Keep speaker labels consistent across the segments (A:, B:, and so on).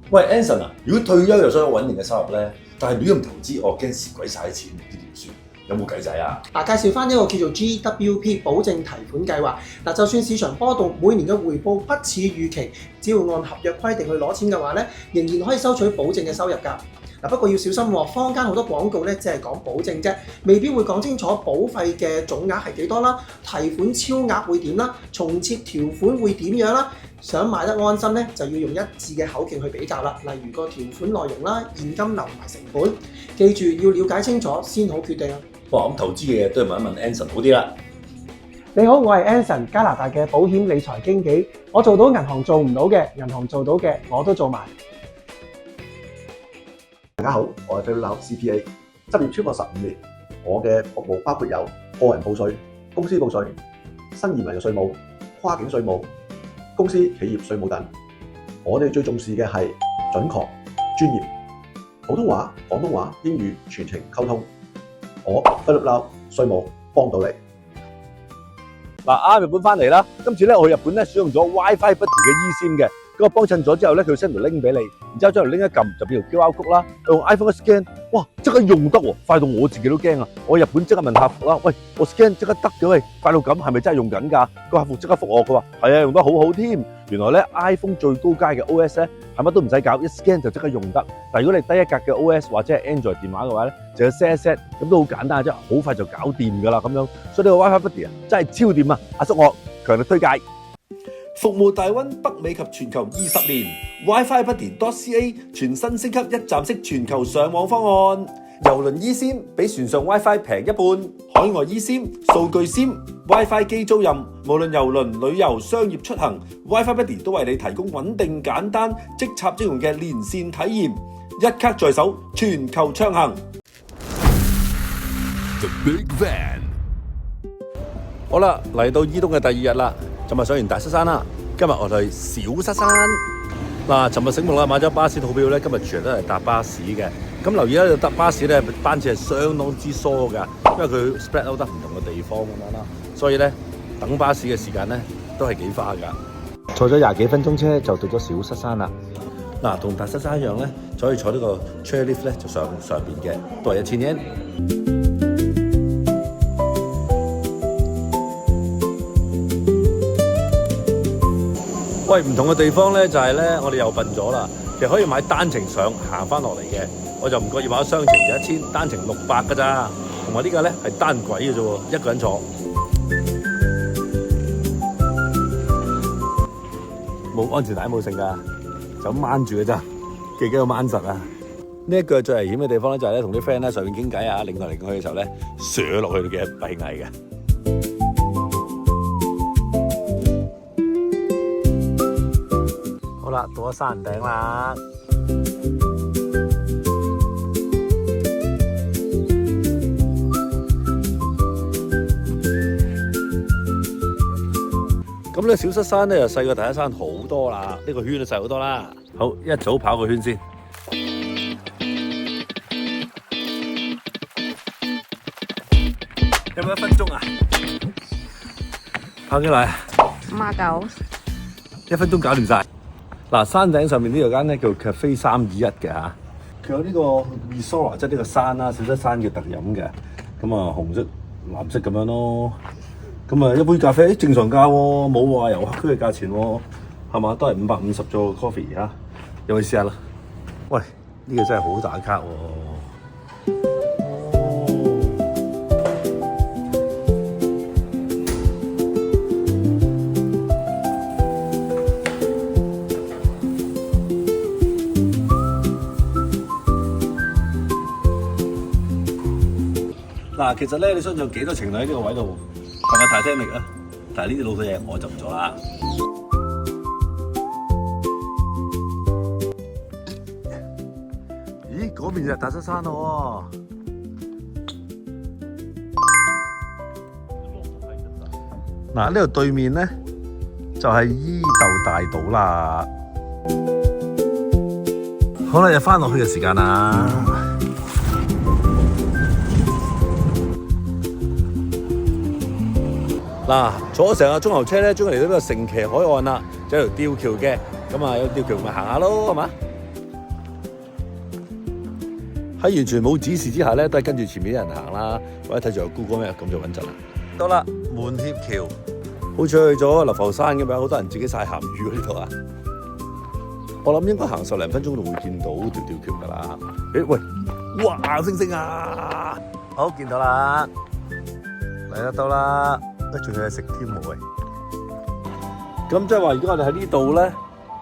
A: 喂 ，Anson 啊，如果退休又想有穩定嘅收入咧，但係亂咁投資，我驚蝕鬼晒啲錢，唔知點算？有冇計仔啊？
B: 介紹翻呢個叫做 GWP 保證提款計劃。就算市場波動，每年嘅回報不似預期，只要按合約規定去攞錢嘅話咧，仍然可以收取保證嘅收入㗎。不過要小心喎，坊間好多廣告咧，只係講保證啫，未必會講清楚保費嘅總額係幾多啦，提款超額會點啦，重設條款會點樣啦。想買得安心咧，就要用一致嘅口徑去比較啦。例如個條款內容啦、現金流同埋成本，記住要了解清楚先好決定啊。
A: 哇，咁投資嘅嘢都係問一問 Anson 好啲啦。
B: 你好，我係 Anson， 加拿大嘅保險理財經紀，我做到銀行做唔到嘅，銀行做到嘅我都做埋。
C: 大家好，我係 Philip Lau CPA， 執業超過15年，我嘅服務包括有個人報稅、公司報稅、新移民嘅稅務、跨境稅務、公司企業稅務等。我哋最重視嘅係準確、專業，普通話、廣東話、英語全程溝通。我 Philip Lau 稅務幫到你。
D: 嗱，啱日本翻嚟啦，今次咧我去日本咧使用咗 WiFi Buddy 嘅 eSIM 嘅。咁我幫襯咗之後咧，佢 send 條 link 俾你，然之後將條 link 一撳就變條 QR code 啦，用 iPhone 一 scan， 哇，即刻用得喎，快到我自己都驚啊！我日本即刻問客服啦，喂，我 scan 即刻得嘅，喂，快到咁係咪真係用緊㗎？個客服即刻覆我，佢話係啊，用得好好添。原來咧 iPhone 最高階嘅 OS 咧係乜都唔使搞，一 scan 就即刻用得。但如果你低一格嘅 OS 或者係 Android 電話嘅話咧，就要 set 一 set，咁都好簡單嘅啫，好快就搞掂㗎啦咁樣。所以呢個 WiFi Buddy 啊，真係超掂啊！阿叔我強力推介。
A: 服務大溫北美及全球20年 ，WiFi Buddy.ca 全新升級一站式全球上網方案。郵輪 eSIM 比船上 WiFi 平一半，海外 eSIM、數據 SIM、WiFi 機租賃，無論郵輪、旅遊、商業出行 ，WiFi Buddy 都為你提供穩定、簡單、即插即用嘅連線體驗，一卡在手，全球暢行。
E: The Big Van。
D: 好啦，嚟到伊東嘅第二日啦。尋日上完大塞山啦，今日我哋去小塞山。嗱，尋日醒目啦，買咗巴士套票咧，今日全日都係搭巴士嘅。咁留意咧，搭巴士咧班次係相當之疏㗎，因為佢 spread out 得唔同嘅地方咁樣啦，所以咧等巴士嘅時間咧都係幾花㗎。坐咗20幾分鐘車就到咗小塞山啦。嗱，同大塞山一樣咧，就可以坐呢個 chairlift 咧就上邊嘅，都係1000 yen。喂，唔同嘅地方咧就係咧，我哋又笨咗啦。其實可以買單程上行翻落嚟嘅，我就唔覺意買咗雙程就1000，單程600㗎咋。同埋呢個咧係單軌嘅啫喎，一個人坐，冇安全帶冇剩㗎，就咁掹住嘅咋，記緊要掹實啊！呢一個最危險嘅地方咧就係咧同啲 friend 咧上面傾偈啊，擰來擰去嘅時候咧，射落去嘅閉翳嘅。好啦，到咗山頂啦。咁咧小塞山咧又細過大塞山好多啦，呢個圈都細好多啦。好，一早跑個圈先。有冇1分鐘啊？跑幾耐啊？59。1分鐘搞掂晒。嗱，山頂上面呢條間咧叫 Cafe 321嘅嚇，佢有呢個 Misora 即係呢個山啦，小塞山嘅特飲嘅，咁啊紅色、藍色咁樣咯，咁啊一杯咖啡正常價喎，冇話遊客區嘅價錢喎，係嘛？都係550做 coffee 嚇，有冇試下啦？喂，呢個真係好打卡喎！嗱，其實咧，你相信幾多情侶喺呢個位度同我 Titanic 啊？但係呢啲老土嘢我就唔做啦。咦，嗰邊就係大塞山咯喎！嗱，呢度對面咧就係伊豆大島啦。好啦，又翻落去嘅時間啦。嗱，坐咗成個鐘頭車咧，終於嚟到呢個城騎海岸啦，就有條吊橋嘅，咁啊有吊橋咪行下咯，係嘛？喺完全冇指示之下咧，都係跟住前面啲人行啦，或者睇住個 Google Map 咁就穩陣啦。到啦，門協橋，好似去咗流浮山咁樣，好多人自己曬鹹魚喎呢度啊！我諗應該行10零分鐘就會見到條吊橋㗎啦。誒喂，哇星星啊！好見到啦，嚟得到啦，仲有嘢食添喎。咁即係話，而家我哋喺呢度咧，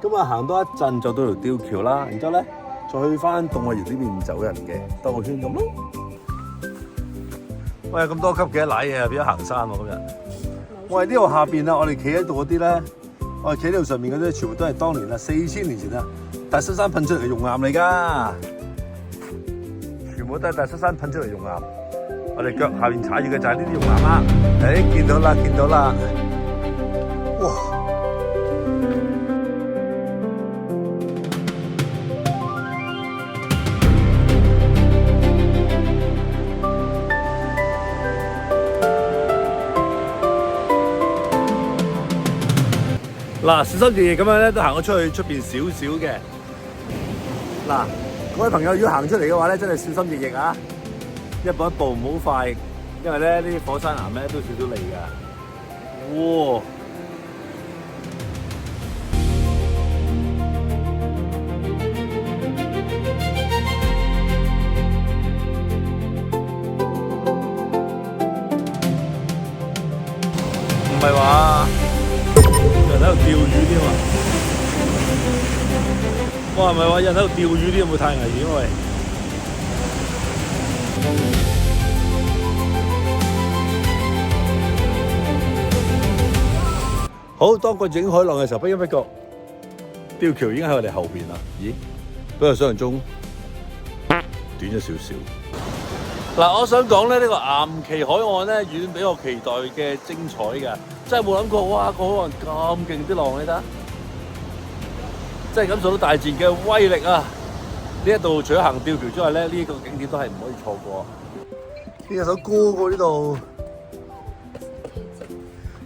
D: 咁啊行多一陣就到條吊橋啦，然之後咧再去翻動物園呢邊走人嘅兜個圈咁咯。喂，咁多級嘅瀨嘢啊，變咗行山喎今日。喂，呢度下邊啊，我哋企喺度嗰啲咧，我哋企喺度上面嗰啲，全部都係當年啊4000年前啊大西山噴出嚟嘅熔岩嚟㗎，全部都係大西山噴出嚟熔岩。我哋腳下邊踩住嘅就係呢啲熔岩啦。誒，見到啦，見到啦，哇！嗱，小心翼翼咁樣咧，都行咗出去出邊少少嘅。嗱，各位朋友，如果行出嚟嘅話咧，真係小心翼翼啊！一步一步唔好快，因為咧呢啲火山岩咧都少少利㗎。哇！唔係話有人喺度釣魚添啊！哇，唔係話有人喺度釣魚添，有冇太危險喂？好，當佢影海浪嘅時候，不經不覺，吊橋已經喺我哋後邊啦。咦？比我想象中短咗少少。嗱，我想講咧，呢個岩岐海岸咧，遠比我期待嘅精彩嘅，真係冇諗過，哇！個海岸咁勁啲浪，你睇，真係感受到大自然嘅威力啊！呢一度除咗行吊橋之外咧，呢個景點都係唔可以錯過。呢有首歌喎呢度，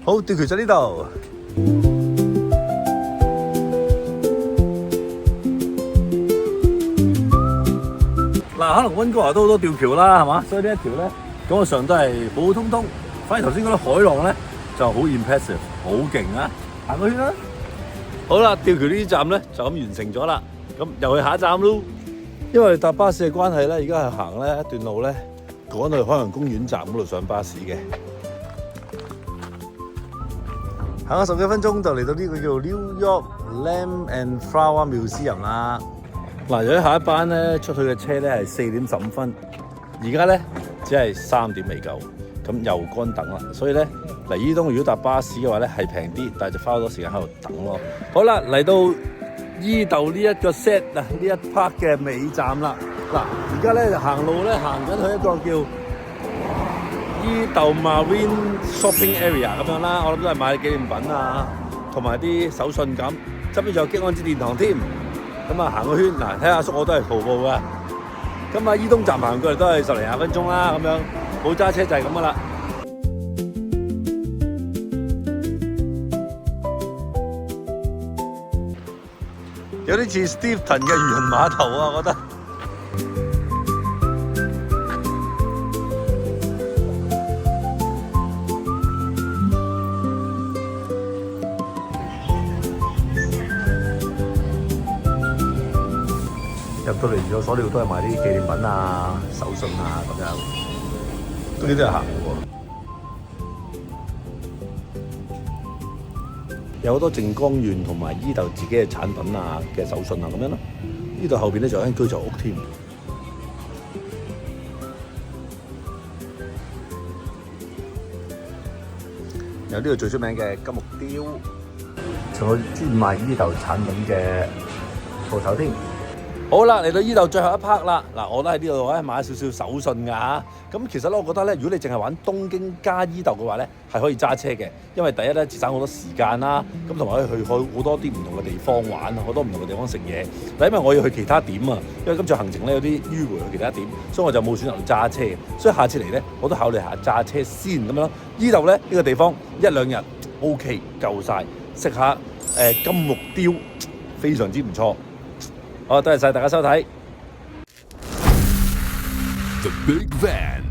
D: 好，吊橋就呢度。嗱，可能溫哥華都好多吊橋啦，係嘛？所以呢一條咧，感覺上都係普普通通。反而頭先嗰啲海浪咧就好 impressive，好勁啊！行個圈啦。好啦，吊橋呢啲站咧就咁完成咗啦。咁又去下一站咯。因為搭巴士嘅關係咧，而家係行咧一段路咧，趕去海洋公園站嗰度上巴士嘅。行咗10幾分鐘就嚟到呢個叫做 New York Lamb and Flower Museum 啦。嗱，由於下一班咧出去嘅車咧係4點15分，而家咧只係3點未夠，咁又乾等啦。所以咧嚟依東如果搭巴士嘅話咧係平啲，但係就花好多時間喺度等咯。好啦，嚟到伊豆呢一個 set 啊，呢一 part 嘅尾站啦。嗱，而家咧就行路咧行緊去一個叫伊豆 Marine Shopping Area 咁樣啦，我諗都係買紀念品啊，同埋啲手信咁。側邊仲有激安之殿堂添。咁啊行個圈，嗱，睇下叔我都係徒步噶。咁啊伊東站行過嚟都係10零20分鐘啦，咁樣冇揸車就係咁噶啦。有啲似 Stephen 嘅漁人碼頭啊，我覺得。入到嚟我所料都係買啲紀念品啊、手信啊咁樣，呢啲都係行嘅喎。有好多靜岡縣同埋伊豆自己嘅產品啊嘅手信啊咁樣咯。呢度後邊咧就有間居酒屋添。有呢度最出名嘅金木雕，仲有專賣伊豆產品嘅鋪頭添。
A: 好啦，嚟到呢度最後一 part 啦。嗱，我都喺呢度咧買少少手信㗎嚇。咁其實咧，我覺得咧，如果你淨係玩東京加伊豆嘅話咧，係可以揸車嘅，因為第一咧節省好多時間啦，咁同埋可以去好多啲唔同嘅地方玩，好多唔同嘅地方食嘢。但因為我要去其他點啊，因為今次行程咧有啲迂迴去其他點，所以我就冇選擇去揸車。所以下次嚟咧，我都考慮下揸車先咁樣咯。伊豆咧呢個地方1、2日 OK 夠晒，食下金目雕非常之唔錯。好，多謝晒大家收睇。
E: The Big Van